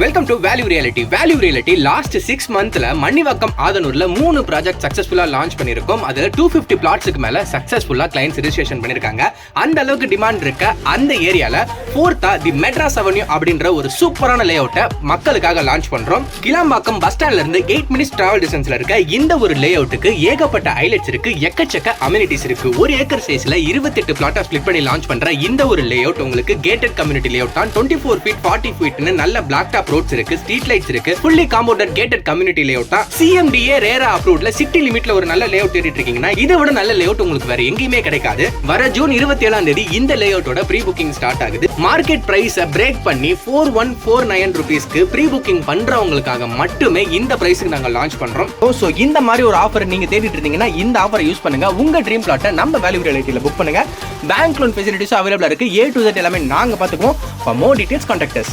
Welcome to value reality last 6 மந்த்ல Manivakkam ஆதனூர்ல 3 project சக்சஸ்ஃபுல்லா launch பண்ணிருக்கோம். அது 250 பிளாட்ஸ்க்கு மேல சக்சஸ்ஃபுல்லா கிளையன்ட்ஸ் ரெஜிஸ்ட்ரேஷன் பண்ணிருக்காங்க. அந்த அளவுக்கு டிமாண்ட் இருக்க அந்த ஏரியால ஃபோர்த்தா தி மெட்ராஸ் அவென்யூ அப்படின்ற ஒரு சூப்பரான லேஅவுட்டை மக்களுக்காக லான்ச் பண்றோம். கிளாம்பாக்கம் பஸ் ஸ்டாண்ட்ல இருந்து 8 மினிட்ஸ் டிராவல் டிஸ்டன்ஸ்ல இருக்க இந்த ஒரு லேஅவுட்டுக்கு ஏகப்பட்ட ஹைலைட்ஸ் இருக்கு, எக்கச்சக்க அமெனிட்டிஸ் இருக்கு. 1 ஏக்கர் சைஸ்ல 28 பிளாட்டா ஸ்பிளிட் பண்ணி லான்ச் பண்ற இந்த ஒரு லேஅவுட் உங்களுக்கு கேட்டட் கம்யூனிட்டி லேஅவுட் தான். 24 ஃபீட் 40 ஃபீட்னு நல்ல பிளாக் ரோட்ஸ் இருக்கு, ஸ்ட்ரீட் லைட்ஸ் இருக்கு, fully compounded gated community layout தான். CMDA ரேரா அப்ரூவ்ட்ல சிட்டி லிமிட்ல ஒரு நல்ல லேஅவுட் தேடிட்டு இருக்கீங்கன்னா இதை விட நல்ல லேஅவுட் உங்களுக்கு வேற எங்கேயுமே கிடைக்காது. வர ஜூன் 27ஆம் தேதி இந்த லேஅவுட்டோட ப்ரீ புக்கிங் ஸ்டார்ட் ஆகுது. மார்க்கெட் பிரைஸை பிரேக் பண்ணி 4149 ரூபீஸ்க்கு ப்ரீ புக்கிங் பண்றவங்களுக்காக மட்டுமே இந்த பிரைஸ்க்கு நாங்க லான்ச் பண்றோம். சோ இந்த மாதிரி ஒரு ஆஃபர் நீங்க தேடிட்டு இருந்தீங்கன்னா இந்த ஆஃபரை யூஸ் பண்ணுங்க. உங்க ட்ரீம் பிளாட்டை நம்ம வேல்யூ ரியாலிட்டில புக் பண்ணுங்க. பேங்க் லோன் ஃபெசிலிட்டிஸ் அவைலபிளா இருக்கு. A to Z எல்லாமே நாங்க பாத்துக்குவோம். For more details contact us.